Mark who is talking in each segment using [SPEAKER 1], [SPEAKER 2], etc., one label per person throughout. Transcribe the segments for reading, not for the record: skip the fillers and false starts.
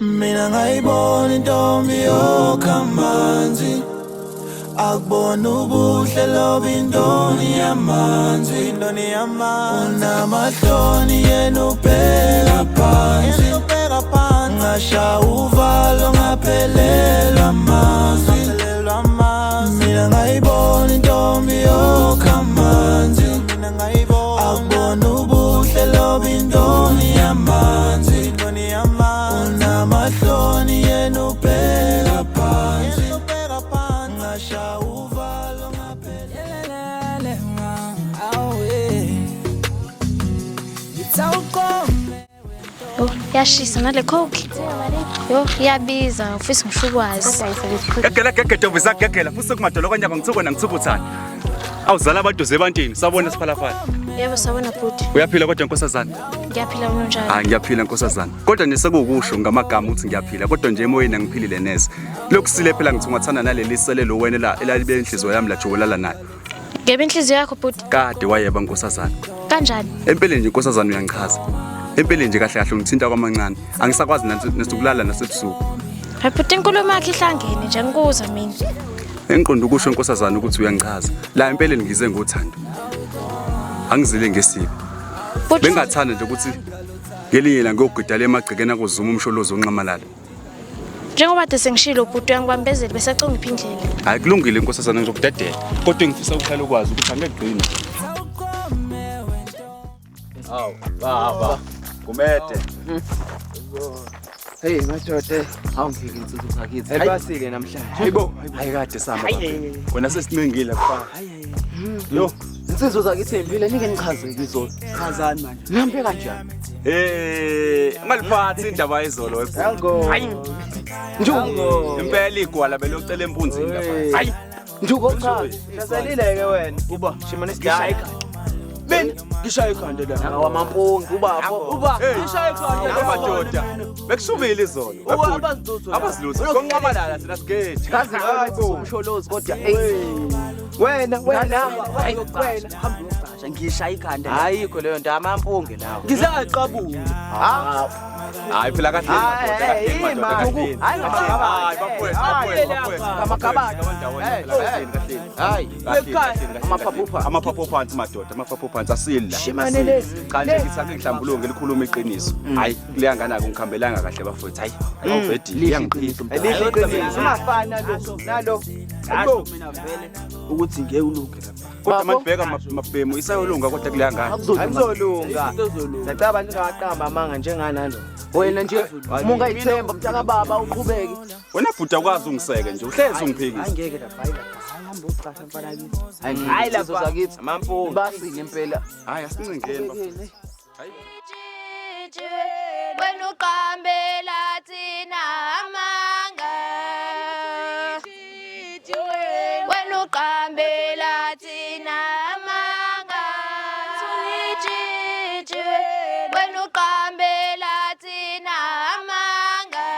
[SPEAKER 1] Mina ngayibona intombi yokhamanzi akubona ubuhle lobo indoni yamanzi unamahloni yena ubheka phansi ngasha uvalo ngaphelelwa amazwi mina ngayibona intombi yokhamanzi akubona ubuhle lobo indoni yamanzi unamahloni yena ubheka phansi ngasha uvalo ngaphelele
[SPEAKER 2] yashisa nale coke yo iyabiza ufisa ngishukwazi
[SPEAKER 3] gegela ntombi zakugegela futhi kumadolo kanyaka ngithuko nangithukuthana awuzala abantu zebantini sabona siphalaphala
[SPEAKER 2] yebo sabona bhuti
[SPEAKER 3] uyaphila kodwa nkosazana
[SPEAKER 2] ngiyaphila unjani
[SPEAKER 3] ngiyaphila nkosazana kodwa nesekukusho ngamagama ukuthi ngiyaphila kodwa nje emoyeni ngiphilile neze lokusile phela ngithungathana naleli selelo wena elalibe inhliziyo yami lajolala nayo
[SPEAKER 2] ngebe inhliziyo yakho bhuti
[SPEAKER 3] kade wayeba nkosazana
[SPEAKER 2] kanjani
[SPEAKER 3] empeleni nje nkosazana uyangichaza empeleni nje kahle kahle ngithinta kwamancane angisakwazi nesokulala nasebusuku
[SPEAKER 2] hayi bhuti inkulumo yakhe ihlangene nje ngikuza mina
[SPEAKER 3] engiqonda ukusho nkosazana ukuthi uyangichaza la empeleni ngize ngothando angizile ngesipho bengathanda nje ukuthi ngelinye la ngiyogidala emagcekeni akuzuma umsholozo onqamalala
[SPEAKER 2] njengoba de sengishilo bhuti uyangibambezela bese acunga iphindlela
[SPEAKER 3] hayi kulungile nkosazana ngizokudedela kodwa ngifisa ukuhlala ukwazi ukuthi angekugcina
[SPEAKER 4] awu baba kumede
[SPEAKER 5] Hey madoda, awungike insizwa zakithi.
[SPEAKER 4] ayibasile namhlanje
[SPEAKER 3] hayibo hayi kade sama wena sesincengile kufa yo
[SPEAKER 5] Insizwa zakithi empile nike nichaze izolo.
[SPEAKER 4] chazani manje
[SPEAKER 5] Nihambe kanjani?
[SPEAKER 3] ungaliphathi indaba yezolo wephu
[SPEAKER 4] hayi
[SPEAKER 5] Njuko.
[SPEAKER 3] impela igwala belocela empunzini lapha hayi
[SPEAKER 5] Njuko cha.
[SPEAKER 4] hlaselile-ke wena
[SPEAKER 5] Uba
[SPEAKER 4] shimane sigishaya beni ngishaya ikhanda la
[SPEAKER 5] ngawamampungi ubapho.
[SPEAKER 4] uba ngishaya ikhanda
[SPEAKER 3] amadoda bekushubile izolo abazilutho konqamalala thina sigethi
[SPEAKER 5] Kazi umsholozi kodwa
[SPEAKER 4] wena
[SPEAKER 5] hamba uyoqasha ngishaya ikhanda.
[SPEAKER 4] ayikho leyo nto amampunge lawo ngizaqabula
[SPEAKER 3] hayi phela kahle
[SPEAKER 5] Hayi
[SPEAKER 3] amaphapho phansi madoda amaphapho phansi asila
[SPEAKER 4] shimane lesi
[SPEAKER 3] kanti ngisake ngihlambuluke ngilikhuluma iqiniso hayi kuleyanganaka ngikhambelanga kahle bafowethu hayi awuvedi iyangiphisa
[SPEAKER 4] ungafana nalo
[SPEAKER 5] mina vele ukuthi ngeke ulunge lapha.
[SPEAKER 3] kodwa mandibheka mabhemu isayolunga kodwa kuleyangana
[SPEAKER 4] akuzolunga sacaba ningaqamba amanga njenganalo
[SPEAKER 5] Wena nje uma ungayithemba mntaka baba uqhubeke.
[SPEAKER 3] wena bhuda ukwazi ungiseke nje uhlezi ungiphikisa
[SPEAKER 5] Angeke lapha hamba uqasha mfana kithi.
[SPEAKER 4] hayi
[SPEAKER 5] Insizwa
[SPEAKER 4] lapha
[SPEAKER 5] zakithi
[SPEAKER 4] amampunge
[SPEAKER 5] basile impela.
[SPEAKER 3] hayi asincengeni hayi
[SPEAKER 2] wena uqambela thina amanga wena uqambela thina amanga wena uqambela thina amanga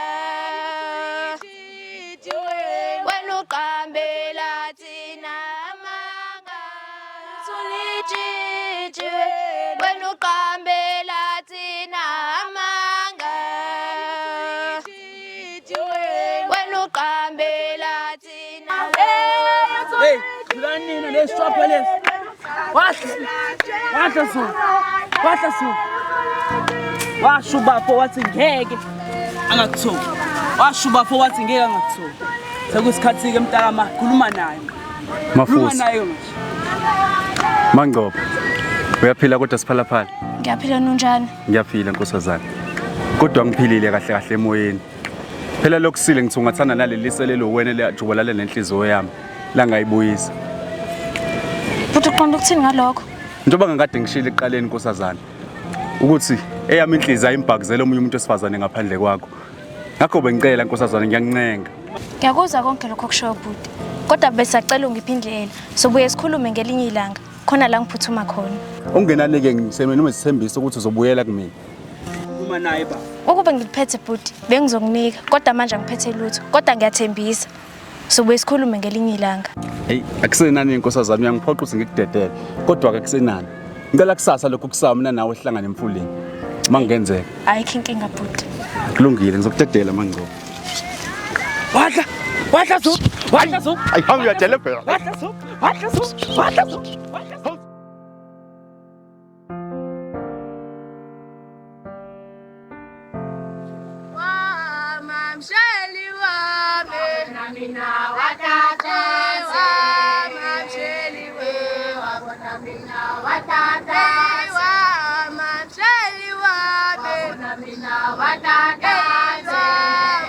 [SPEAKER 2] wena uqambela thina amanga wena uqambela thina amanga wena uqambela thina
[SPEAKER 5] Hey, kulanina lesishopha lesi. Wahla so. Washubapho wathi ngeke angakuthola. Washubapho wathi ngeke angakuthola. Sekusikhathi ke mntakama khuluma naye.
[SPEAKER 3] mafusi
[SPEAKER 5] naye manje.
[SPEAKER 3] mangcobo uyaphila kodwa siphalaphala
[SPEAKER 2] ngiyaphila nonjani
[SPEAKER 3] ngiyaphila nkosazana kodwa ngiphilile kahle kahle emoyeni phela lokusile ngithungathana naleli selelo wena leyajubalale nenhliziyo yami la ngayibuyisa
[SPEAKER 2] futhi uqonda ukuthini ngalokho
[SPEAKER 3] njengoba ngikade ngishilo eqaleni nkosazana ukuthi eyami inhliziyo ayimbhakuzela omunye umuntu osifazane ngaphandle kwakho ngakho bengicela nkosazana ngiyancenga
[SPEAKER 2] ngiyakuzwa konke lokho kusho bhuti kodwa bese acela ungiphindlela sobuye sikhulume ngelinye ilanga khona la ngiphuthuma khona
[SPEAKER 3] ungenanike ngisemeni noma sithembisa ukuthi uzobuyela kumina
[SPEAKER 5] Khuluma naye baba.
[SPEAKER 2] ukube ngiliphethe bhuti bengizokunika kodwa manje ngiphethe lutho kodwa ngiyathembisa sobuye sikhulume ngelinye ilanga
[SPEAKER 3] hey akusenani inkosazana uyangiphoqa ukuthi ngikudedele kodwa akusenani Ngicela kusasa lokho kusama mina nawe sihlangane emfuleni. Mangenzeka.
[SPEAKER 2] Ayikho inkinga bhuti.
[SPEAKER 3] Kulungile ngizokudedela mangqobo.
[SPEAKER 4] Wadla zo.
[SPEAKER 3] Ayihambe uyajele phela.
[SPEAKER 4] Wadla zo.
[SPEAKER 6] Mamsheli wami na mina watate wa mamsheli we wabona mina watate wa mamsheli wami na mina watate wa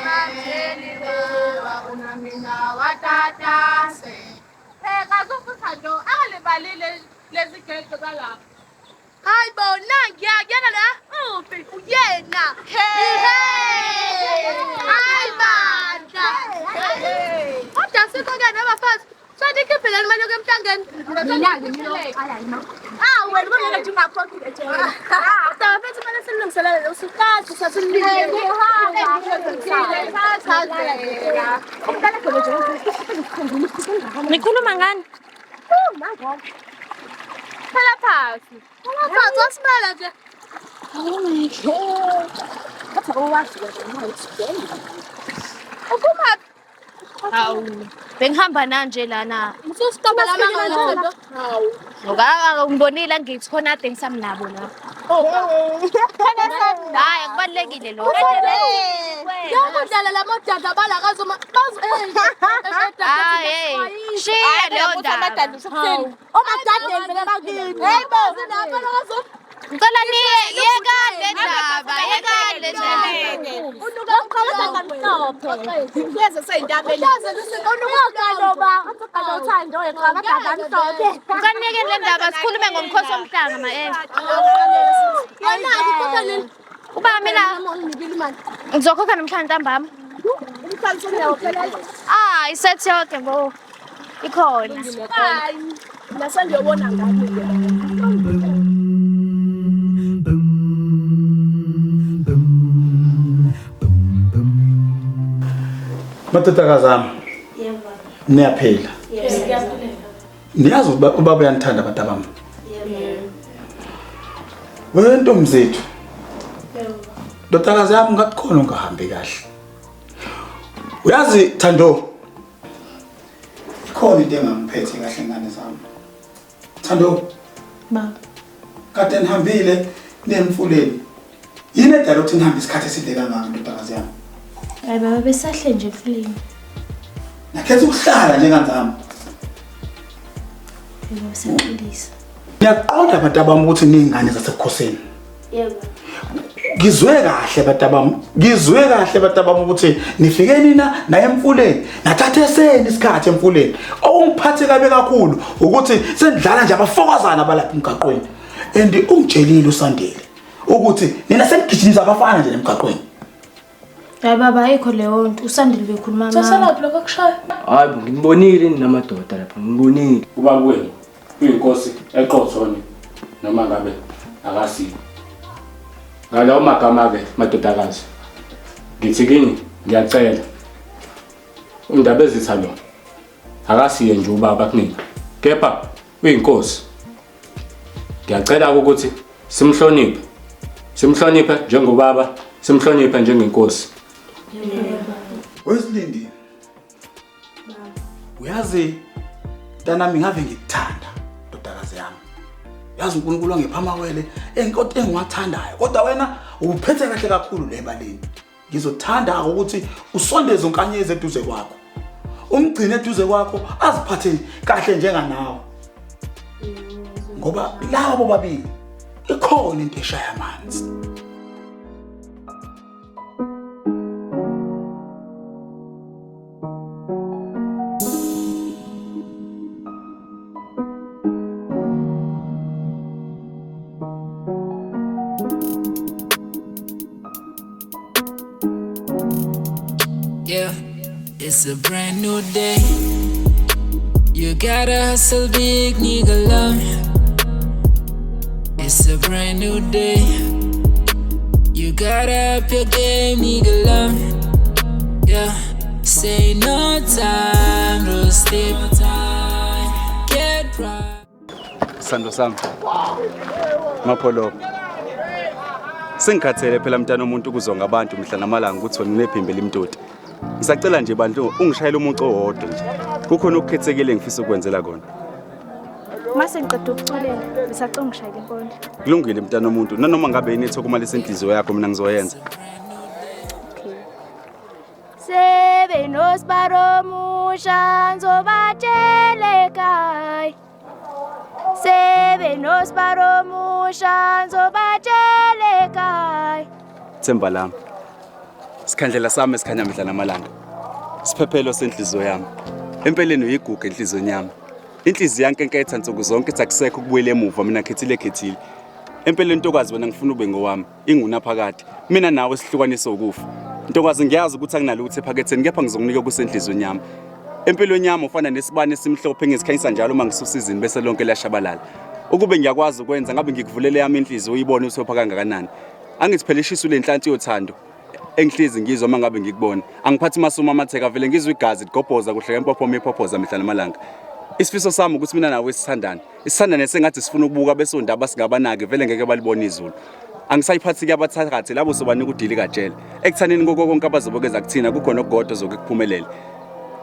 [SPEAKER 6] mamsheli we wabona mina watate se kazofuthando angalibalile lezigedo kalapha. Hayi bona ngiyakuyena la uphi uyena hayi bandla kodwa sikho-ke nabafazi sadikhiphe imali yokemhlangeni wena kubona nje ungakhokhile nje dabafethu kumele silungiselele usukade
[SPEAKER 2] Nikhuluma ngani?
[SPEAKER 6] Phela phasi wasimela nje. Uphumaphi?
[SPEAKER 2] Hawu, bengihamba nanje lana. Ngibonile ngithi khona ade ngisamnabo la. Hayi kubalekile lo.
[SPEAKER 6] Yokudlala lamodada balakazuma
[SPEAKER 2] Hayi, shiya leyo ndaba.
[SPEAKER 6] omadadeni vele bakini. Hayibo,
[SPEAKER 2] Ngicela yeka le ndaba, yeka le ndaba. Ukanike le ndaba sikhulume ngomkhosi womhlanga Uba mina ngizokhokha namhlanje ntambama. Isethi yonke bo. Ikhona.
[SPEAKER 6] Nasendiyobona ngani
[SPEAKER 7] Mathatakazi ami. Yebo. Niyaphila.
[SPEAKER 6] Yebo.
[SPEAKER 7] Niyazi ubaba uyanithanda abantu abami. Yebo. Wena ntombi zethu. Yebo. Ndodakazi yami ngakukhona ungahambi kahle. Uyazi Thando. Ikhona into engangiphethe kahle ngane zami. Thando.
[SPEAKER 2] Ma.
[SPEAKER 7] Kade nihambile nemfuleni. Yini edala ukuthi nihambe isikhathi eside kangaka ndodakazi yami?
[SPEAKER 2] Hayi baba besahle nje emfuleni.
[SPEAKER 7] Nakhetha ukuhlala njengazami.
[SPEAKER 2] Yebo siyaqondisa.
[SPEAKER 7] Ngiyaqonda abantu abami ukuthi ningane zasebukhosini.
[SPEAKER 2] Yebo.
[SPEAKER 7] Ngizwe kahle abantu abami ukuthi nifike nina naye emfuleni nathathe seni isikhathi emfuleni. Ongiphathe kabe kakhulu ukuthi sendidlala nje abafokazana abalapha emgaqweni. And ungitshelile uSandile ukuthi nina senigijimisa abafana nje emgaqweni.
[SPEAKER 2] Hayi baba ayikho leyo nto uSandile bekhuluma mama.
[SPEAKER 6] Sasalaphi lokho kushaya?
[SPEAKER 4] Hayi ngibonile namadoda lapha ngibonile. Ubaba wenu uyinkosi eqothone noma ngabe akasiko. Ngalawo magama ke madodakazi. Ngithi kini ngiyacela. Undaba ezitha lo. Akasiye nje ubaba kunika. Kepha uyinkosi. Ngiyacela ukuthi simhloniphe. Simhloniphe njengobaba, simhloniphe njengenkosi.
[SPEAKER 7] Wesilindi. Uyazi ntanami ngave ngikuthanda ndodakazi yami. Yazi uNkulunkulu wangephamakwele enkonto engiwathandayo kodwa wena uphethe kahle kakhulu lebaleni. Ngizothanda ukuthi usondeze unkanyezi eduze kwakho. Umgcine eduze kwakho aziphathe kahle njenganawe. Ngoba labo babili ikhona into eshaya amanzi.
[SPEAKER 8] Yeah, it's a brand new day. You gotta hustle big, nigga love. It's a brand new day. You gotta up your game, nigga love. Yeah, say no time to stay. Get right.
[SPEAKER 3] Sithando sami. Mapholo. Sengikhathele phela mntana omuntu ukuzonga abantu mhla namalanga ukuthi wena unephimbe limtoti. Ngisacela nje bantu ungishayela umuntu owodwa nje. Kukhona ukukhethekile ngifisa ukwenzela kona.
[SPEAKER 2] Mase ngiqeda ukuculela, ngisacela ungishayele inkondlo.
[SPEAKER 3] Kulungile mntana omuntu, nanoma ngabe yinetho kumalisa inhliziyo yakho mina ngizoyenza.
[SPEAKER 2] Sebe nosbaro musha nzobatshele kai. Sebe nosbaro musha nzobatshele kai.
[SPEAKER 3] Themba lami. Sikhandlela sami esikhanya mihla namalanga. Siphephelo senhliziyo yami. Empeleni uyigugu enhliziyweni yami. Inhliziyo yanke enketha nsuku zonke ethakusekho ukubuyela emuva mina khethile. Empeleni Ntokazi wena ngifuna ube ngowami, inguna phakathi. Mina nawe sihlukaniswe ukufa. Ntokazi ngiyazi ukuthi akunalutho ephaketheni kepha ngizokunika kusenhliziyweni yami. Empelweni yami ufana nesibane esimhlophe engizikhanyisa njalo uma ngisusa izini bese lonke lashabalala. Ukube ngiyakwazi ukwenza ngabe ngikuvulele yami inhliziyo uyibone usopha kangakanani. Angithi phela ishisa lenhlanhla yothando. Engihlizi ngizwa mangabe ngikubona. Angiphathi masuma amatheka vele ngizwe igazi ligobhoza kuhle empopho mephophoza mihla namalanga. Isifiso sami ukuthi mina nawe sithandane. Isithandane sengathi sifuna ukubuka bese undaba singabanake vele ngeke balibona izulu. Angisayiphathi kuyabathakathi labo sobanika udili kajele. Ekuthaneni konke konke abazobokeza kuthina kukhona okugodwa zokuphumelela.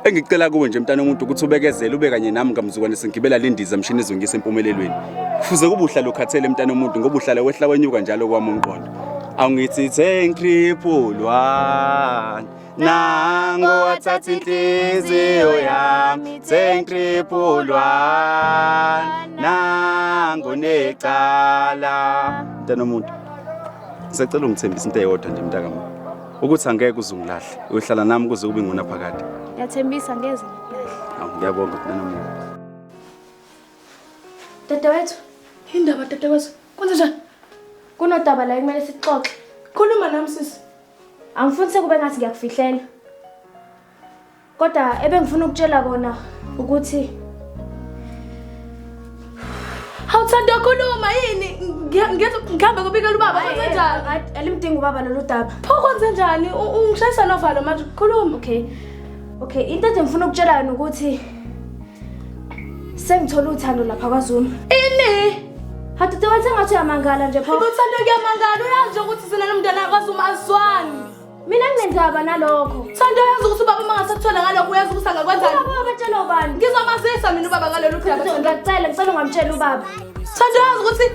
[SPEAKER 3] Engicela kuwe nje mntana umuntu ukuthi ubekezele ube kanye nami ngamzukwane sengibela lindiza mshini ezongisa empumelelweni. Kufuze kube uhlala ukhathele mntana umuntu ngoba uhlala wehla wenyuka njalo kwami umqondo. Awungithi Thenkripulwa nango wathatha inhliziyo yami Thenkripulwa nango necala mntana umuntu ngisacela ungithembise into eyodwa nje mntaka mama ukuthi angeke uzungilahle uyohlala nami kuze kube ngona phakade
[SPEAKER 2] Ngiyathembisa ngeze.
[SPEAKER 3] Ngiyabonga mntana umuntu
[SPEAKER 6] Dadewethu, indaba dadewethu. Kwenze njani?
[SPEAKER 2] Kunodaba la kumele sixoxe.
[SPEAKER 6] Khuluma nami sisi.
[SPEAKER 2] Angifuni sekube ngathi ngiyakufihlela. Kodwa ebengifuna ukutshela kona ukuthi
[SPEAKER 6] Awuthanda ukukhuluma yini? Ngihambe kubikela ubaba kwenze njani?
[SPEAKER 2] alimdinga ubaba lolu daba.
[SPEAKER 6] Pho kwenze njani? Ungishayisa novalo manje khuluma.
[SPEAKER 2] Okay, into nje ngifuna ukutshela yona ukuthi sengithola uthando lapha kwaZuma.
[SPEAKER 6] Ini?
[SPEAKER 2] Hathi tewethe ngathi uyamangala nje pho.
[SPEAKER 6] Uthando kuyamangala uyazi ukuthi sina nomntana kwaZuma aswani.
[SPEAKER 2] Mina nginendaba nalokho.
[SPEAKER 6] Thando uyazi ukuthi ubaba mangasathola ngalokho uyazi ukuthi angakwenzani.
[SPEAKER 2] Ubaba batshela ubani?
[SPEAKER 6] Ngizomazisa mina ubaba ngalolu daba.
[SPEAKER 2] Ngicela ungamtshela ubaba.
[SPEAKER 6] Thando uyazi ukuthi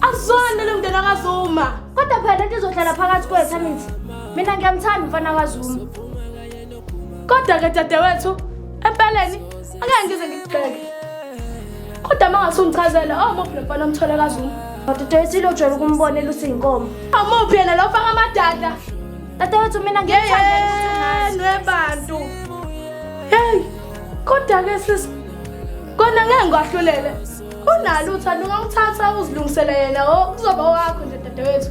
[SPEAKER 6] aswani lo mntana kwaZuma.
[SPEAKER 2] Kodwa phela into izohlala phakathi kwethu anithi. Mina ngiyamthanda umfana kwaZuma.
[SPEAKER 6] Kodwa ke dadewethu empeleni angeke ngize ngigxeke. Kodwa mangase ungichazela omuphi lo mfana omthola kwaZuma.
[SPEAKER 2] Dadewethu ilojwela ukumbonela usiyinkomo.
[SPEAKER 6] Amuphi yena lo faka amadada.
[SPEAKER 2] Dadewethu mina ngiyamthanda
[SPEAKER 6] nebantu. Hey, kodwa ke sisi kona ngeke ngahlulele. Unalo uthando ungangithatha uzilungisele yena kuzoba wakho nje dadewethu.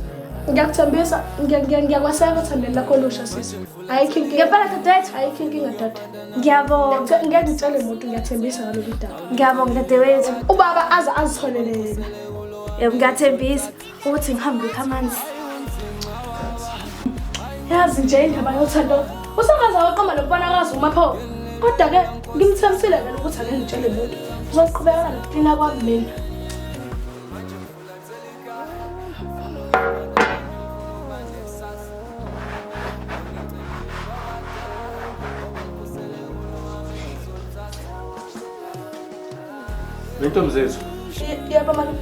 [SPEAKER 6] Ngiyakuthembisa ngiyakwaseka uthandeni lakho olusha sisi. Ayikho inkinga.
[SPEAKER 2] Ngempela dadewethu
[SPEAKER 6] Ayikho inkinga dada.
[SPEAKER 2] ngiyabonga.
[SPEAKER 6] Ngeke ngitshele umuntu ngiyathembisa ngalolu daba.
[SPEAKER 2] Ngiyabonga dadewethu.
[SPEAKER 6] Ubaba azitholele yena.
[SPEAKER 2] Yebo ngiyathembisa ukuthi ngihambe amanzi.
[SPEAKER 6] Yazi nje indaba yothando. Usangaza waqoma lo mfana kwaZuma pho. Kodwa ke ngimthembisile vele ukuthi angeke ngitshele umuntu. Uzoqhubeka nokuqina kwami mina.
[SPEAKER 9] Intombi zethu.
[SPEAKER 6] Yebo malume.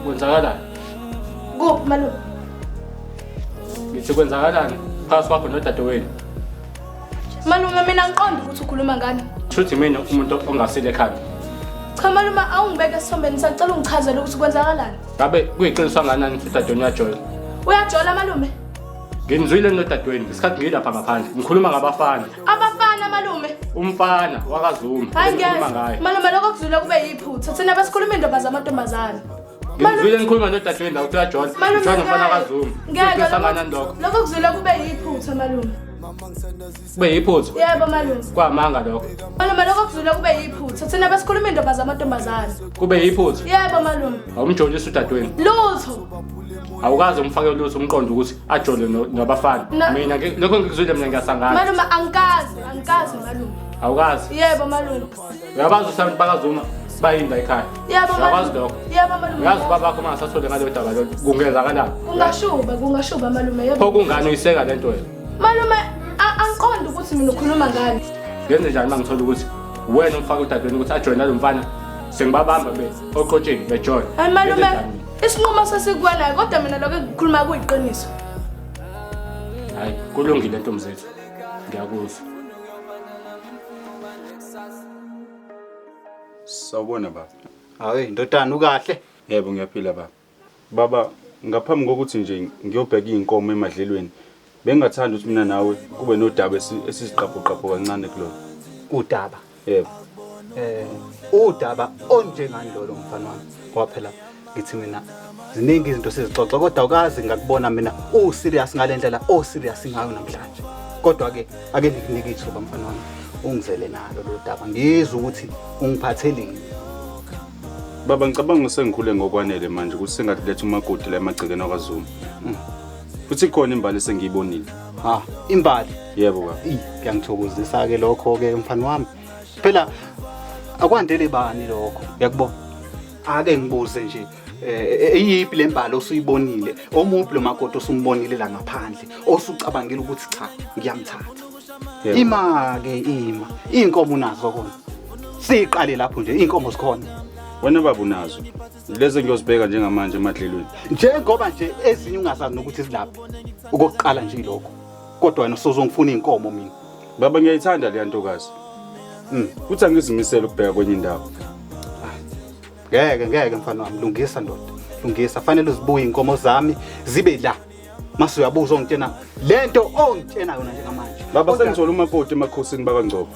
[SPEAKER 9] Kwenzakalani?
[SPEAKER 6] Kuphi malume?
[SPEAKER 9] Ngithi kwenzakalani? Phakathi kwakho nodadewenu.
[SPEAKER 6] Malume mina ngiqonda ukuthi ukhuluma ngani.
[SPEAKER 9] Shuthi mina umuntu ongasile ekhaya.
[SPEAKER 6] Cha malume awungibeke esithombeni sacela ungichazele ukuthi kwenzakalani.
[SPEAKER 9] Ngabe kuyiqiniso kangakanani ukuthi udadewenu uyajola?
[SPEAKER 6] Uyajola malume?
[SPEAKER 9] Nginizwile nodadewenu ngesikhathi ngilapha ngaphandle. Ngikhuluma ngabafana.
[SPEAKER 6] Abafana malume.
[SPEAKER 9] Umfana wakaZuma. Ngikhuluma ngaye.
[SPEAKER 6] Malume lokho kuzwile kube yiphutha. Thina besikhuluma indaba zamantombazane.
[SPEAKER 9] Ngizwile ngikhuluma nodadewenu la ukuthi uyajola. Ujola umfana wakaZuma.
[SPEAKER 6] Ngeke
[SPEAKER 9] sanganani lokho.
[SPEAKER 6] lokho kuzwile kube yiphutha malume.
[SPEAKER 9] Kube yiphutha.
[SPEAKER 6] Yebo malume.
[SPEAKER 9] Kwamanga lokho.
[SPEAKER 6] Malume lokho kuzwile kube yiphutha. Thina besikhuluma indaba zamantombazane.
[SPEAKER 9] Kube yiphutha.
[SPEAKER 6] Yebo malume.
[SPEAKER 9] Awumjolisa udadewenu.
[SPEAKER 6] Lutho.
[SPEAKER 9] Awukazi umfake lutho umqondo ukuthi ajole nabafana. Mina lokho ngikuzwile mina ngiyasangana.
[SPEAKER 6] Malume angikazi malume.
[SPEAKER 9] Awukazi.
[SPEAKER 6] Yebo malume.
[SPEAKER 9] Uyabazi usabantu bakaZuma. bayini la ekhaya.
[SPEAKER 6] Yebo
[SPEAKER 9] Uyakwazi lokho?
[SPEAKER 6] Yebo malume.
[SPEAKER 9] Uyazi ubaba wakho mangasathole ngalo daba lo kungenzakalani?
[SPEAKER 6] Kungashuba malume yebo.
[SPEAKER 9] Pho kungani uyiseka lento wena?
[SPEAKER 6] Malume angiqondi ukuthi mina ukhuluma ngani.
[SPEAKER 9] Ngenze njani mangithola ukuthi wena umfaka udadweni ukuthi ajoyine nalo mfana sengibabamba oqotsheni bejoyina.
[SPEAKER 6] Hayi malume isinqumo sesikuwena kodwa mina lokho engikhuluma kuyiqiniso.
[SPEAKER 9] Hayi kulungile ntombi zethu. Ngiyakuzwa.
[SPEAKER 3] Sawubona baba.
[SPEAKER 7] Hayi ndodana ukahle.
[SPEAKER 3] Yebo ngiyaphila baba. Baba ngaphambi kokuthi nje ngiyobheka izinkomo emadlelweni bengathanda ukuthi mina nawe kube nodaba esisiqapho kancane kulona.
[SPEAKER 7] Udaba.
[SPEAKER 3] Yebo.
[SPEAKER 7] Udaba onjengani lolo mfana wami. Ngoba phela ngithi mina ziningi izinto sizixoxa kodwa ukazi ngakubona mina serious ngalendlela serious ngayo namhlanje. Kodwa ke ake ngikunike ithuba mfana wami ungizele nalo lo daba ngizwe ukuthi ungiphatheleni.
[SPEAKER 3] Baba ngicabanga sengikhule ngokwanele manje ukuthi sengaletha umakoti la emagcekeni akwaZulu. Futhi khona imbali sengiyibonile.
[SPEAKER 7] Ha, imbali.
[SPEAKER 3] Yebo baba.
[SPEAKER 7] Ngiyangithokozisa ke lokho ke mfana wami. Phela akwandele bani lokho. Uyakubona? Ake ngibuze nje eyiphi lembali osuyibonile omuphi lo makoti osumbonile la ngaphandle osucabangela ukuthi cha ngiyamthatha. Ima ke inkomo unazo kona. Siqale lapho nje inkomo zikhona.
[SPEAKER 3] Wena baba unazo. Lezi ngiyozibheka njengamanje emadlelweni.
[SPEAKER 7] Njengoba nje ezinye ungazazi nokuthi silaphi. Okokuqala nje lokho. Kodwa wena usozongifuna inkomo mina.
[SPEAKER 3] Baba ngiyayithanda le ntokazi. Futhi angizimisela ukubheka kwenye indawo.
[SPEAKER 7] Ngeke mfana wami lungisa ndoda. Lungisa fanele uzibuye inkomo zami zibe la. Mase uyabuza ongitshena lento ongitshena yona njengamanje.
[SPEAKER 3] Baba sengithola umakoti emakhosini bakwaNgcobo.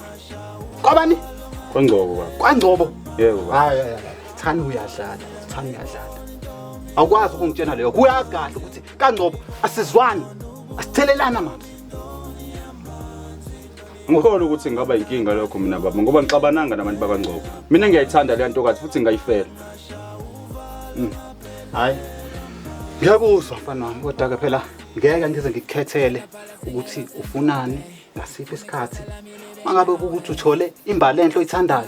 [SPEAKER 7] Kwabani?
[SPEAKER 3] KwaNgcobo baba.
[SPEAKER 7] KwaNgcobo.
[SPEAKER 3] Yebo.
[SPEAKER 7] Hayi. Thani uyadlala. Awukwazi ukungitshena leyo. Kuyakahle ukuthi kaNgcobo asizwani. Asithelelana manje.
[SPEAKER 3] Ngikholwa ukuthi ngaba inkinga lokho mina baba ngoba ngixabananga nabantu bakwaNgcobo. Mina ngiyayithanda le ntokazi futhi ngiyayifela.
[SPEAKER 7] Hayi. Ngiyakuzwa mfana wami kodwa ke phela ngeke ngize ngikukhethele ukuthi ufunani ngasiphi isikhathi. Mangabe ukuthi uthole imbali enhle oyithandayo.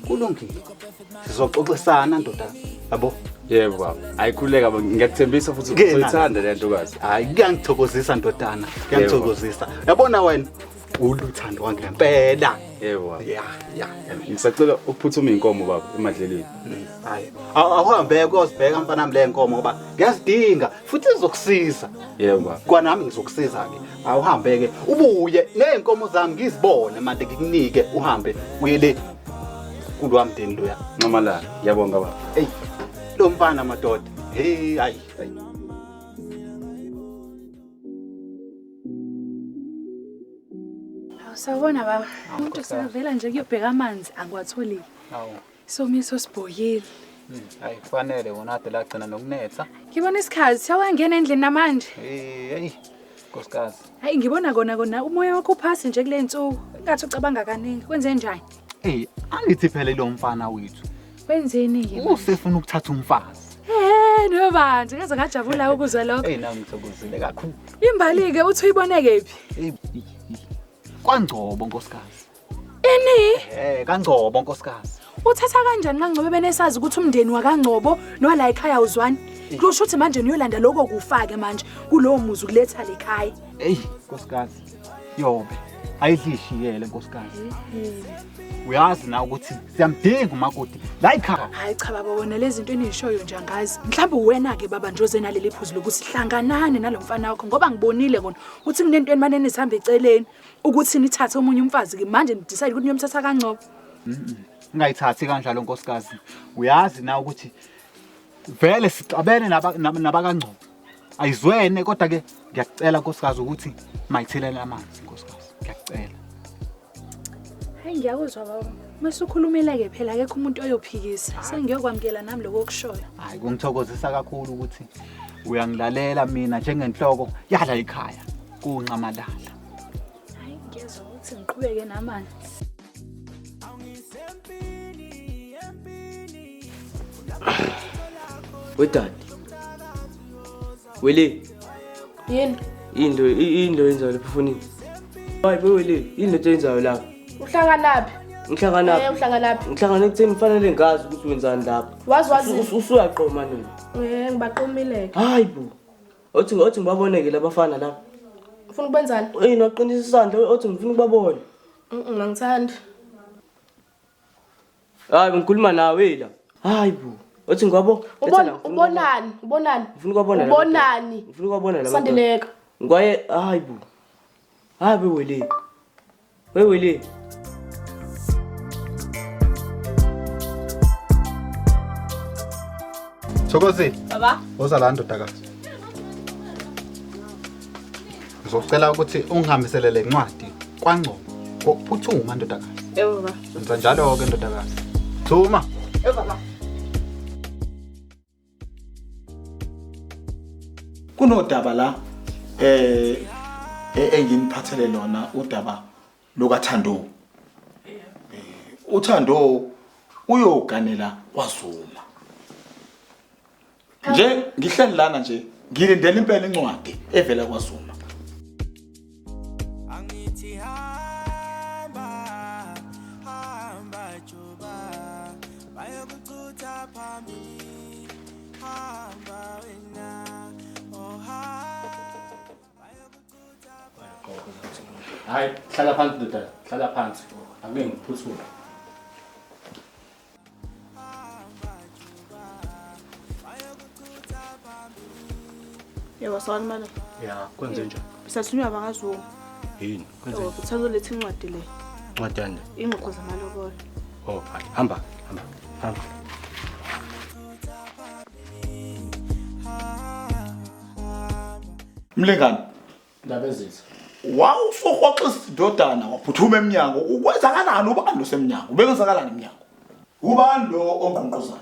[SPEAKER 7] Kulungile. Sizoxoxisana ndoda. Yabo?
[SPEAKER 3] Yebo baba. Ayikhuleka baba ngiyakuthembisa futhi uzoyithanda le ntokazi.
[SPEAKER 7] Hayi kuyangithokozisa ndodana. Kuyangithokozisa. Yabona wena uluthando wangempela.
[SPEAKER 3] Yebo.
[SPEAKER 7] Ya.
[SPEAKER 3] Ngisacela ukuphuthuma inkomo baba emadlelweni.
[SPEAKER 7] Hayi. Awuhambe ukuzibheka mfana nami le nkomo ngoba ngiyazidinga futhi izokusiza.
[SPEAKER 3] Yebo baba.
[SPEAKER 7] Kwanami ngizokusiza ke. Awuhambe ke ubuye nenkomo zami ngizibone manje ngikunike uhambe uye le kulwamdeni loya.
[SPEAKER 3] Ngamalala. Ngiyabonga baba.
[SPEAKER 7] Hey. Lo mfana madoda. Hey hayi.
[SPEAKER 10] Sawubona baba. Umuntu sevela nje kuyobheka amanzi angiwatholi.
[SPEAKER 11] Hawu.
[SPEAKER 10] Somiso sibhoyile.
[SPEAKER 11] Hayi kufanele wona ade lagcina nokunetha.
[SPEAKER 10] Ngibona isikhathi sawangena endlini namanje.
[SPEAKER 11] Hey, nkosikazi.
[SPEAKER 10] Hayi ngibona kona umoya wakho uphasi nje kule nsuku. Engathi ucabanga kaningi. Kwenze njani?
[SPEAKER 11] Hey, angithi phela lo mfana wethu.
[SPEAKER 10] Wenzeni ke?
[SPEAKER 11] Usefuna ukuthatha umfazi.
[SPEAKER 10] No bantu ngeze ngajabula ukuzwa lokho.
[SPEAKER 11] Hey nami ngithokozile kakhulu.
[SPEAKER 10] Imbali ke uthi uyibone kephi?
[SPEAKER 11] Hey. KwaNgcobo nkosikazi.
[SPEAKER 10] Ini?
[SPEAKER 11] KaNgcobo nkosikazi.
[SPEAKER 10] Uthatha kanjani kaNgcobo benesazi ukuthi umndeni wakaNgcobo nola ekhaya uzwani? Kusho ukuthi manje niyolanda lokho kufake manje kulowo muzi ukuletha le ekhaya.
[SPEAKER 11] Hey nkosikazi. Yobe. Ayidlishiyele nkosikazi. Uyazi na ukuthi siyamdinga umakoti la ekhaya.
[SPEAKER 10] Hayi cha baba wona lezi zinto enishoyo nje angazi. Mhlawumbe wena ke baba njoze naleli phuzu lokuthi hlanganane nalomfana wakho ngoba ngibonile kona ukuthi kunento emanene sihamba eceleni ukuthi nithathe omunye umfazi ke manje nidecide ukuthi niyomthatha kaNgcobo.
[SPEAKER 11] Ngayithathi kanjalo nkosikazi. Uyazi na ukuthi vele sicabene nabakaNgcobo. Ayizwene kodwa ke ngiyacela nkosikazi ukuthi mayithelele amanzi nkosikazi. Ngiyacela.
[SPEAKER 10] Hayi ngiyakuzwa baba. Mase ukhulumile ke phela akekho umuntu oyophikisa. Sengiyokwamkela nami lokho okushoyo.
[SPEAKER 11] Hayi kungithokozisa kakhulu ukuthi uyangilalela mina njengenhloko yala ekhaya kuncamalala.
[SPEAKER 10] Hayi ngiyezwa ukuthi ngiqhubeke namanzi.
[SPEAKER 12] Wedadi. Wele.
[SPEAKER 6] Yini?
[SPEAKER 12] Into yenzayo lapha fonini. Hayi wele, into yenzayo lapha.
[SPEAKER 6] Uhlanga laphi?
[SPEAKER 5] Ngihlangana
[SPEAKER 6] Eh uhlanganaphi?
[SPEAKER 5] Ngihlangana ekutheni kufanele ngazi ukuthi wenzani lapha.
[SPEAKER 6] Wazi.
[SPEAKER 5] Usuyaqoma nini?
[SPEAKER 6] Ngibaqomile ke.
[SPEAKER 5] Hayi bo. Othi ngibaboneke labafana lapha.
[SPEAKER 6] Ufuna ukubenzani?
[SPEAKER 5] Noqinisa isandla othi ngifuna ukubabona.
[SPEAKER 6] Ngangithandi.
[SPEAKER 5] Hayi ngikhuluma nawe la. Hayi bo. Othi ngwabo.
[SPEAKER 6] Ubonani?
[SPEAKER 5] Ngifuna ukubona la.
[SPEAKER 6] Ubonani?
[SPEAKER 5] Ngifuna ukubona la.
[SPEAKER 6] Sandeleka.
[SPEAKER 5] Ngwaye hayi bo. Hayi bewele. Wewele.
[SPEAKER 11] Thokozi.
[SPEAKER 6] Baba.
[SPEAKER 11] Woza la ndodakazi. Ngizocela ukuthi ungihambisele le ncwadi kwaNgcobo ngokuphuthuma ndodakazi.
[SPEAKER 6] Yebo baba.
[SPEAKER 11] Senza njalo ke ndodakazi. Thuma.
[SPEAKER 6] Yebo baba.
[SPEAKER 7] Kunodaba la enginiphathele lona udaba lokaThando. uThando uyoganela kwaZuma. Nje ngihleli lana nje ngilindele impela incwadi evela kwaZuma.
[SPEAKER 1] Angithi hamba juba bayokucutha phambili hamba wena
[SPEAKER 9] Hayi hlala phansi ndoda, hlala phansi. Ake ngiphuthuma.
[SPEAKER 6] Yebo sawubona.
[SPEAKER 9] Ya, kwenze njani?
[SPEAKER 6] Sasithunywa bakaZuma.
[SPEAKER 9] Yini? Kwenze.
[SPEAKER 6] Yebo, uthanda lethe incwadi le.
[SPEAKER 9] Ncwadi yande.
[SPEAKER 6] Ingxoxo zamalobolo.
[SPEAKER 9] Oh, hamba.
[SPEAKER 7] Mlengani,
[SPEAKER 9] Ndaba ezitha.
[SPEAKER 7] wawusohwaxisa indodana waphuthuma eminyango. Ukwenzakalani ubani osemnyango? Ubenzakalani eminyango? Ubani lo ongqonqozayo?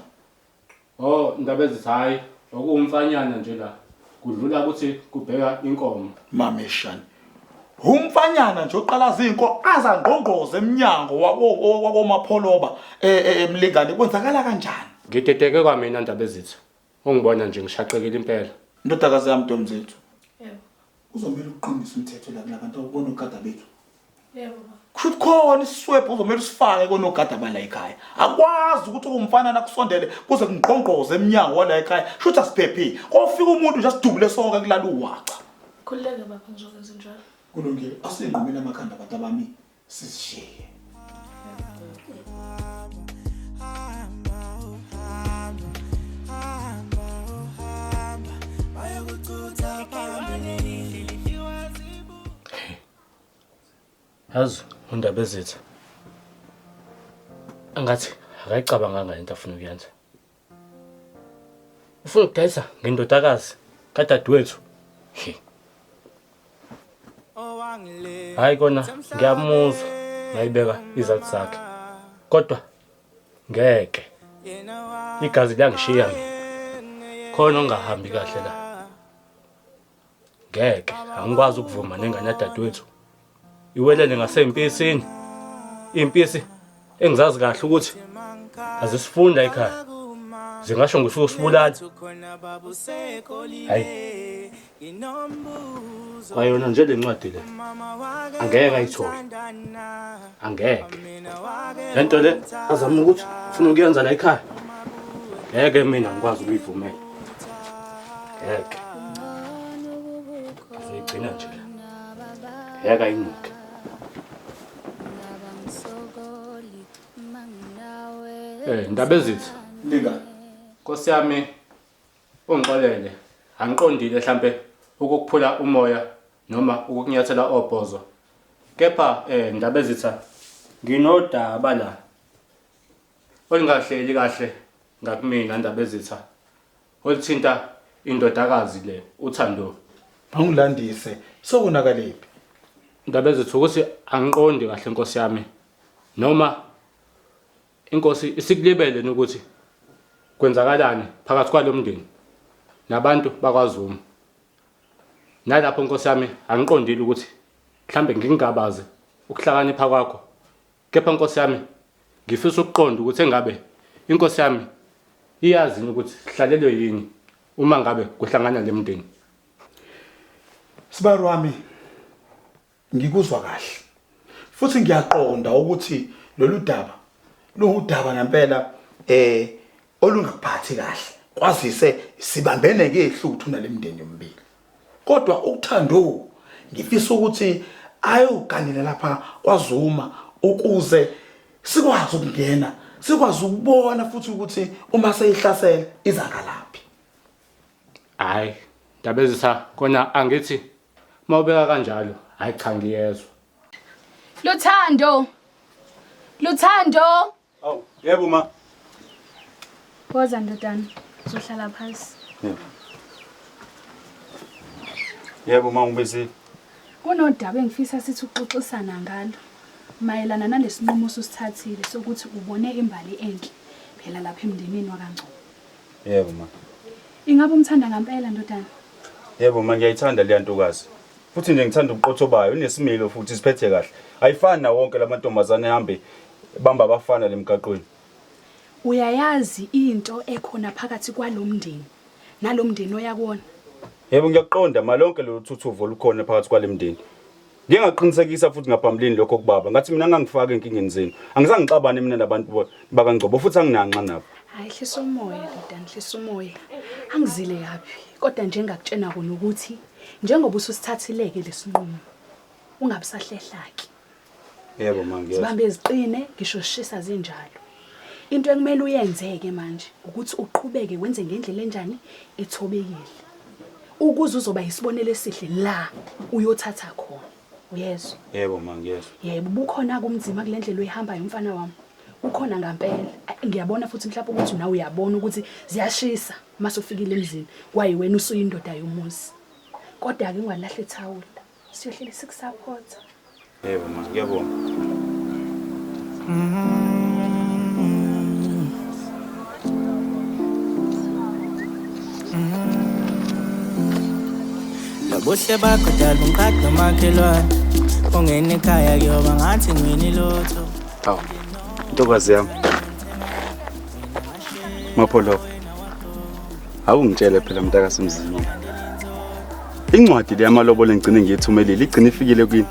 [SPEAKER 9] Oh, ndaba ezitha hayi, okuwumfanyana nje la. Kudlula ukuthi kubheka inkomo.
[SPEAKER 7] Mameshani. Umfanyana nje oqala zinko aza ngqongqoze eminyango wakomapholoba Mlengani kwenzakala kanjani?
[SPEAKER 9] Ngidedeke kwamina ndaba ezitha. Ungibona nje ngishaqekile impela.
[SPEAKER 7] Ndodakazi yami Ntomzethu. Yebo. Uzomela uqinisa umthetho la kunabantu abonogada bethu.
[SPEAKER 6] Yebo.
[SPEAKER 7] Kukhona isiswebhu uzomela usifake konogada bala ekhaya. Akwazi ukuthi umfana nakusondele kuze kungqongqoze eminyango wala ekhaya. Shutha siphephile. Kofika umuntu nje asidubule sonke kulala uwaca.
[SPEAKER 6] Khulileke baba ngizokwenza njalo.
[SPEAKER 7] Kulungile. Asingqumela amakhanda abantu abami sishiye.
[SPEAKER 9] Yazi undaba ezitha. Angathi akayicabanganga into afuna ukuyenza. Ufuna ukudayisa ngendodakazi kadadewethu. Hayi kona ngiyamuzwa ngayibeka izathu zakhe. Kodwa ngeke. Igazi langishiya mina. Khona ongahambi kahle la. Ngeke angikwazi ukuvuma nengane yadadewethu. Iwelele ngasemphisini. Impisi engizazi kahle ukuthi azisifunda ekhaya. Zingasho ngisho usibulala. Hayi. Kwayona nje lencwadi le. Angeke ayithole. Angeke. Lento le azama ukuthi ufuna ukuyenza la ekhaya. Ngeke mina ngikwazi ukuyivumela. Ngeke. Azigcina nje. Ngeke ayinuke. Ndaba ezitha.
[SPEAKER 7] Lingani.
[SPEAKER 9] Nkosi yami ungixolele. Angiqondile mhlambe ukukuphula umoya noma ukukunyathela obhozo. Kepha ndaba ezitha nginodaba la. Olingahleli kahle ngakumina ndaba ezitha. Olithinta indodakazi le uThando.
[SPEAKER 7] Angilandise sokunakaliphi.
[SPEAKER 9] Ndaba ezitha ukuthi angiqondi kahle Nkosi yami. Noma inkosi isikulibele ukuthi kwenzakalani phakathi kwalomndeni nabantu bakwaZuma. Nalapho Nkosi yami angiqondile ukuthi mhlambe ngingabaze ukuhlakanipha kwakho. Kepha Nkosi yami ngifisa ukuqonda ukuthi engabe inkosi yami iyazi ukuthi sihlalelwe yini uma ngabe kuhlangana lemndeni.
[SPEAKER 7] Sibari wami ngikuzwa kahle. Futhi ngiyaqonda ukuthi lolu daba luudaba ngempela olungaphathi kahle. Kwazise sibambene ngehluthu nalemndeni yombili. Kodwa uThando ngifisa ukuthi ayoganela lapha kwaZuma ukuze sikwazi ukungena, sikwazi ukubona futhi ukuthi uma seyihlasela izakalaphi.
[SPEAKER 9] Hayi, Ndabezisa kona angithi mawubeka kanjalo, hayi cha ngiyezwa.
[SPEAKER 10] Luthando.
[SPEAKER 3] Awu, yebo ma.
[SPEAKER 2] Woza ndodana, uzohlala phansi.
[SPEAKER 3] Yebo ma ngibizile.
[SPEAKER 10] Kunodaba engifisa sithi uxoxisana ngalo mayelana nalesinqumo sosithathile sokuthi ubone imbali enhle phela lapha emndenini wakaNgcobo.
[SPEAKER 3] Yebo ma.
[SPEAKER 10] Ingabe umthanda ngempela ndodana?
[SPEAKER 3] Yebo ma ngiyayithanda le ntokazi. Futhi nje ngithanda ubuqotho bayo, unesimilo futhi siphethe kahle. Ayifani na wonke lamantombazane ehambe bamba abafana lemgaqweni.
[SPEAKER 10] Uyayazi into ekhona phakathi kwalomndeni nalomndeni oyakuona?
[SPEAKER 3] Yebo ngiyaqonda malonke lo thuthuvo lukhona phakathi kwalemndeni. Ngiyaqinisekisa futhi ngaphambilini lokho kubaba. Ngathi mina ngangifaka enkingeni zenu. Angizange ngixabane mina nabantu bakaNgcobo futhi anginanxa nabo.
[SPEAKER 10] Hayi hlisa umoya ndodana, hlisa umoya. Angizile yaphi kodwa nje ngakutshena kona ukuthi njengoba ususithathileke lesinqumo ungabusahlehlaki.
[SPEAKER 3] Yebo mangiyezwa.
[SPEAKER 10] Sibambe iziqine ngisho shisa zinjalo. Into ekumele uyenzeke manje ukuthi uqhubeke wenze ngendlela enjani ethobekile. Ukuze uzoba isibonelo esihle la uyothatha khona. Uyezwa?
[SPEAKER 3] Yebo mangiyezwa.
[SPEAKER 10] Yebo bukhona kumzima kulendlela oyihambayo umfana wami. Ukhona ngempela. Ngiyabona futhi mhlawumbe ukuthi nawe uyabona ukuthi ziyashisa mase ufikile emzini. Kwaye wena usuyindoda yomuzi. Kodwa ke ungalahle ithawula. Siyohlele sikusupport.
[SPEAKER 3] Yebo ma, ngiyabonga.
[SPEAKER 1] Labuhle bakho dala umkhathi nomakhelwane. Ongene ekhaya kuyoba ngathi ngwini lotho.
[SPEAKER 3] Hawu. Ntokazi yami. Mapholo. Awungitshele phela mntakasemzini. Incwadi le yamalobolo engcine ngiyithumelile igcine ifikile kwini?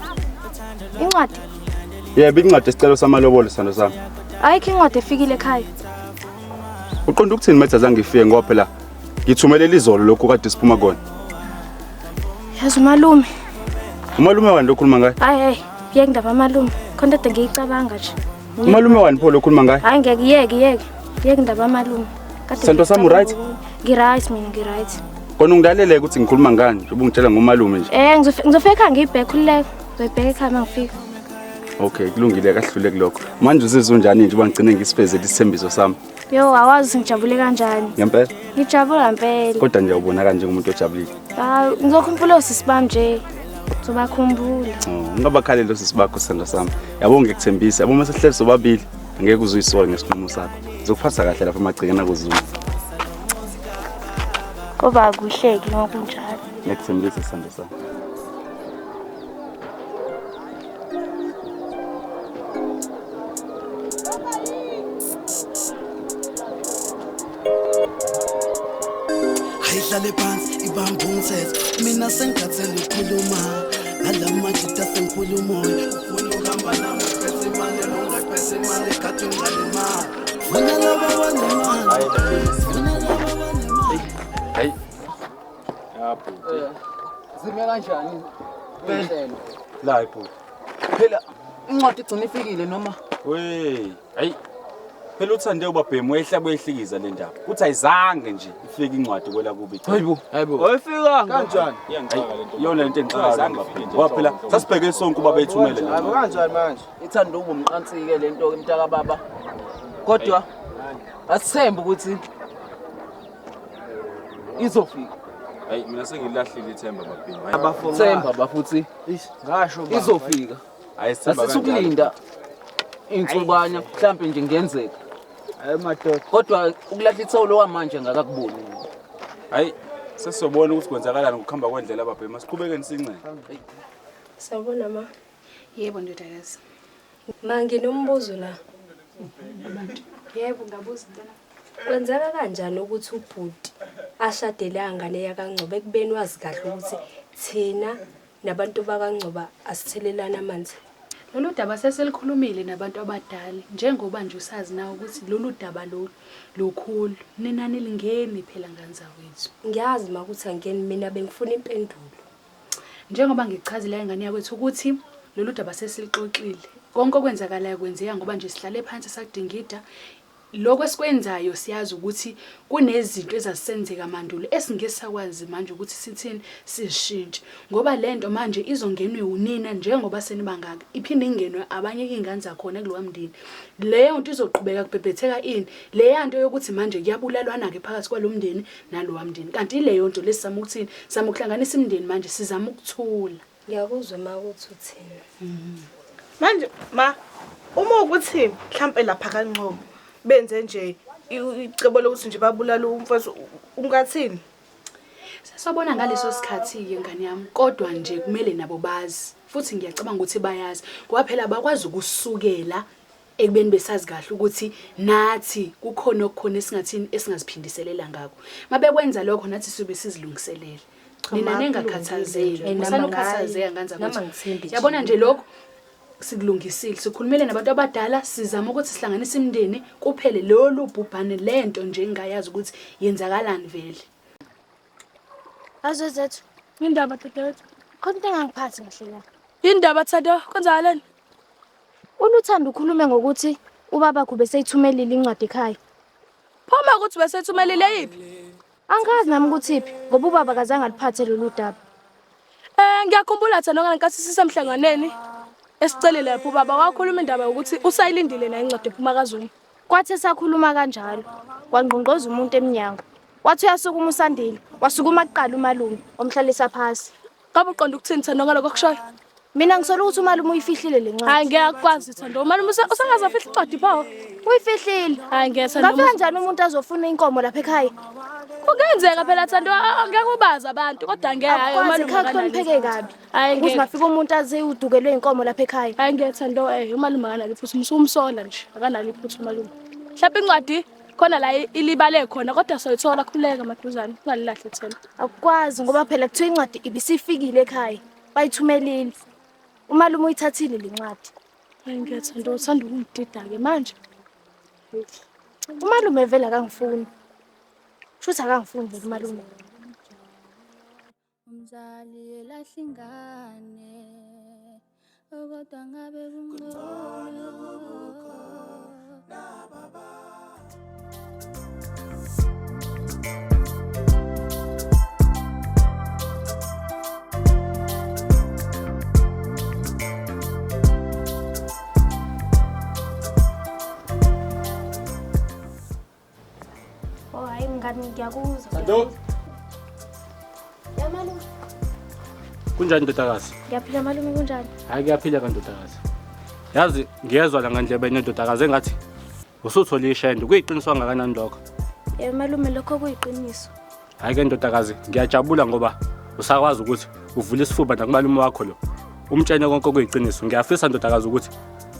[SPEAKER 2] Incwadi?
[SPEAKER 3] Yebo, incwadi esicelo samalobolo sando sami.
[SPEAKER 2] Ayikho incwadi efikile ekhaya.
[SPEAKER 3] Uqonda ukuthini manje azange ngifike ngoba phela ngithumelele izolo lokho kade siphuma kona.
[SPEAKER 2] Yazi umalume.
[SPEAKER 3] Umalume wani lokhuluma ngaye?
[SPEAKER 2] Hayi, yeke ndaba malume. Khona kade ngiyicabanga nje.
[SPEAKER 3] Umalume wani pho lokhuluma ngaye?
[SPEAKER 2] Hayi ngeke yeke ndaba malume.
[SPEAKER 3] Santo sami right?
[SPEAKER 2] Ngiright mina ngiright.
[SPEAKER 3] Kona ungidalele ukuthi ngikhuluma ngani, njengoba ungitshela ngomalume nje.
[SPEAKER 2] Ngizofika ekhaya ngibheke khululeke. Ngizobheka ekhaya mangifika.
[SPEAKER 3] Okay, kulungile kahlule kulokho. Manje uzizwe unjani nje ngicine ngisifezele isithembiso sami?
[SPEAKER 2] Yo, awazi ngijabule kanjani.
[SPEAKER 3] Ngempela?
[SPEAKER 2] Ngijabula ngempela.
[SPEAKER 3] Kodwa nje ubonakala njengomuntu ojabulile.
[SPEAKER 2] Ngizokhumbula sisibam nje. Uzobakhumbula.
[SPEAKER 3] Ngingabakhalelo sisibakho sando sami. Yabo ngikuthembisa, yabo mase sihleli sobabili, angeke uzuyisola ngesinqumo sakho. Ngizokuphatha kahle lapha emagcekeni akuZuma.
[SPEAKER 2] Kuba kuhleki ngokunjalo.
[SPEAKER 3] Ngikuthembisa sando sami.
[SPEAKER 1] Ayihlale phansi ibambe umthetho mina sengikhathele ukukhuluma nalamajita sengikhuluma ufuna ukuhamba nami phethe imali nongaphethe imali ekade ungalima funa laba wanemali
[SPEAKER 3] Hey.
[SPEAKER 5] Zime kanjani? Benhlelo.
[SPEAKER 3] La iphutha.
[SPEAKER 5] Phela incwadi igcina ifikile noma?
[SPEAKER 3] We, hey. Phela uthande ubabhemu ehlabo ehlikiza le ndaba. Uthi ayizange nje ifike incwadi kwela kubi.
[SPEAKER 5] Hayibo. Oyifikanga
[SPEAKER 3] kanjani? Iyangixaka le nto. Yona lento engixaka ayizange ifike nje. Ngoba phela sasibheke sonke uba beyithumele la.
[SPEAKER 5] Hayibo kanjani manje? Ithanda ube umqansike le nto emntaka baba. Kodwa asithembe ukuthi izofika.
[SPEAKER 3] Hayi mina sengilahlile ithemba babhemu.
[SPEAKER 5] Abafuthi bafuthi ngasho ba izofika.
[SPEAKER 3] Ayisithemba kanjani?
[SPEAKER 5] Asisukulinda insukwana mhlambe nje ngenzeka. Hayi madoda. Kodwa ukulahla ithawulo wamanje ngakakuboni.
[SPEAKER 3] Hayi sesobona ukuthi kwenzakalani ngokuhamba kwendlela babhemu. Siqhubeke nisinceke.
[SPEAKER 12] Sawubona ma.
[SPEAKER 10] Yebo ndodakazi.
[SPEAKER 12] Ma nginombuzo la.
[SPEAKER 10] Abantu. Yebo ngabuza intana.
[SPEAKER 12] Kwenzeka kanjani ukuthi ubhuti ashadele angane yakaNgcobo ekubeni wazi kahle ukuthi thina nabantu bakaNgcobo asithelelana amanzi?
[SPEAKER 10] Lolu daba seselikhulumile nabantu abadala njengoba nje usazi nawe ukuthi lolu daba lukhulu ninani lingeni phela ngani zawethu.
[SPEAKER 12] Ngiyazi makuthi angeni mina bengifuna impendulo.
[SPEAKER 10] Njengoba ngichazile ingane yakwethu ukuthi lolu daba sesilixoxile. Konke okwenzakalayo kwenzeka ngoba nje sihlale phansi sakudingida. Lokho esikwenzayo siyazi ukuthi kunezinto ezasenzeka mandulo esingesakwazi manje ukuthi sithini sishintshe ngoba lento manje izongenwe unina njengoba senibangaka iphinde ingenwe abanye izingane zakhona kulowa mndini. Leyo nto izoqhubeka kubhebhetheka ini leya nto yokuthi manje kuyabulalwana ke phakathi kwalomndeni nalowa mndini kanti leyo nto lesizama ukuthini sizama ukuhlanganisa imndeni manje sizama ukuthula.
[SPEAKER 12] Ngiyakuzwa makuthi uthini
[SPEAKER 6] manje ma uma ukuthi mhlambe lapha kaNqobo benze nje icebo lokuthi nje babulala umfowethu ungathini
[SPEAKER 10] sasabona ngaleso sikhathi ke ngane yami kodwa nje kumele nabo bazi futhi ngiyacabanga ukuthi bayazi ngoba phela bakwazi ukusukela ekubeni besazi kahle ukuthi nathi kukhona okukhona esingathini esingaziphindiselela ngakho mabekwenza lokho nathi sibe sizilungiselele nina nengakhathazeki usanokhathazeka nganza ukuthi yabona nje lokho sikulungisile sikhulumele nabantu abadala sizama ukuthi sihlanganise imndeni kuphele lolu bhubhane lento nje engayazi ukuthi yenzakalani vele.
[SPEAKER 6] Azozethu
[SPEAKER 2] indaba dadewethu khona into engangiphathi kahle la.
[SPEAKER 6] Indaba Thando kwenzakaleni?
[SPEAKER 2] Uluthando ukhulume ngokuthi ubaba kube seyithumelile incwadi ekhaya.
[SPEAKER 6] Phoma ukuthi beseyithumelile yipi?
[SPEAKER 2] Angazi nami ukuthi iphi ngoba ubaba kazange aliphathe lolu daba.
[SPEAKER 6] Ngiyakhumbula Thando ngenkathi sisemhlanganeni esicelile lapho baba wakhuluma indaba ukuthi usayilindile na incwadi ephuma kaZuma.
[SPEAKER 2] Kwathi esakhuluma kanjalo kwangqongqoza umuntu eminyango. Wathi uyasukuma uSandile, wasukuma kuqala umalume omhlalisa phasi.
[SPEAKER 6] Ngabe uqonda ukuthini Thando ngaloko kushoyo?
[SPEAKER 2] Mina ngisola ukuthi umalume uyifihlile le ncwadi.
[SPEAKER 6] Hayi ngiyakwazi Thando, umalume usangaza fihla incwadi pho.
[SPEAKER 2] Uyifihlile.
[SPEAKER 6] Hayi ngiyethanda.
[SPEAKER 2] Ngabe kanjani umuntu azofuna inkomo lapha ekhaya?
[SPEAKER 6] Kungenzeka phela Thando ngiyakubaza abantu kodwa ngeke
[SPEAKER 2] umalume akahlonipheke kabi.
[SPEAKER 6] Hayi
[SPEAKER 2] ukuthi mafika umuntu aze udukelwe inkomo lapha ekhaya.
[SPEAKER 6] Hayi ngiyethanda umalume akanalo iphutha umsola nje akanalo iphutha umalume. Mhlawumbe incwadi khona la ilibale khona kodwa soyithola khuleka maduzane ungalilahle thena.
[SPEAKER 2] Akukwazi ngoba phela kuthiwa incwadi ibisifikile ekhaya bayithumelile. Umalume uyithathile le ncwadi.
[SPEAKER 6] Hayi ngiyethanda uthanda ukungidida ke manje.
[SPEAKER 2] Umalume vele akangifuni. Shuthi akangifuni vele umalume.
[SPEAKER 13] Umzali elahlingane kodwa ngabe kungcono na baba.
[SPEAKER 2] Hayi mngani ngiyakuzwa.
[SPEAKER 9] Thando.
[SPEAKER 2] Ya malume.
[SPEAKER 9] Kunjani ndodakazi?
[SPEAKER 2] Ngiyaphila malume kunjani?
[SPEAKER 9] Hayi kuyaphila kandodakazi. Yazi ngiyezwa la ngandlebeni ndodakazi engathi usuthola ishende kuyiqiniswa ngakanani lokho.
[SPEAKER 2] Malume lokho kuyiqiniso.
[SPEAKER 9] Hayi ke ndodakazi ngiyajabula ngoba usakwazi ukuthi uvule isifuba nakumalume wakho lo. Umtshene konke kuyiqiniso. Ngiyafisa ndodakazi ukuthi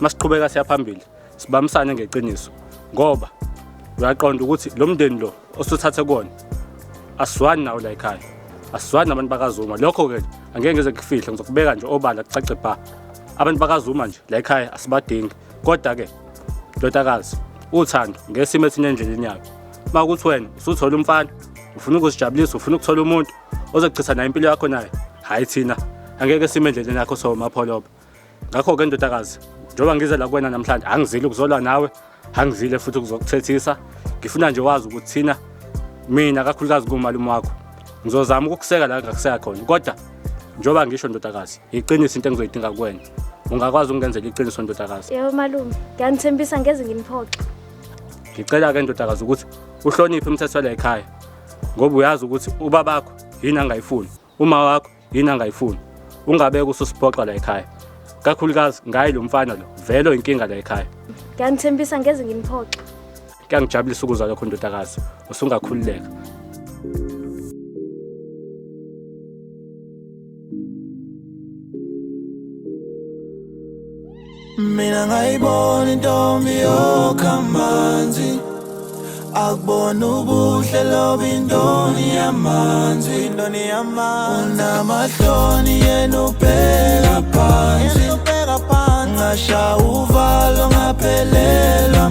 [SPEAKER 9] masiqhubeka siya phambili sibamisane ngeqiniso ngoba uyaqonda ukuthi lo mndeni lo osuthathe kona asizwani nawo la ekhaya. Asizwani nabantu bakaZuma. Lokho ke angeke ngeze kufihle ngizokubeka nje obala kucace pha. Abantu bakaZuma nje la ekhaya asibadingi. Kodwa ke ndodakazi uthando ngesimo esinye endleleni yayo. Makuthi wena usuthola umfana ufuna ukuzijabulisa ufuna ukuthola umuntu ozochitha nayo impilo yakho naye. Hayi thina angeke sime endleleni yakho so mapholoba. Ngakho ke ndodakazi njoba ngize la kuwena namhlanje angizile ukuzolwa nawe. Angizile futhi ukuzokuthethisa. Ngifuna nje wazi ukuthi thina mina kakhulukazi kumalume wakho ngizozama ukukuseka la ngakuseka khona kodwa njoba ngisho ndodakazi iqiniso into engizoyidinga kuwena ungakwazi ukungenzela iqiniso ndodakazi.
[SPEAKER 2] Yebo malume ngiyanithembisa ngeze ngimphokhe.
[SPEAKER 9] Ngicela ke ndodakazi ukuthi uhloniphe imithetho la ekhaya ngoba uyazi ukuthi ubabakho yini angayifuni uma wakho yini angayifuni ungabeke ususiphoqa la ekhaya kakhulukazi ngayi lo mfana lo vele inkinga la ekhaya.
[SPEAKER 2] Ngiyanithembisa ngeze ngimphokhe.
[SPEAKER 9] Kuyangijabulisa ukuzwa lokho ndodakazi usungakhululeka.
[SPEAKER 1] Mina ngayibona intombi yokhamanzi
[SPEAKER 14] akubona ubuhle loba indoni yamanzi unamahloni yena ubheka phansi ngashaya uvalo ngaphelelwa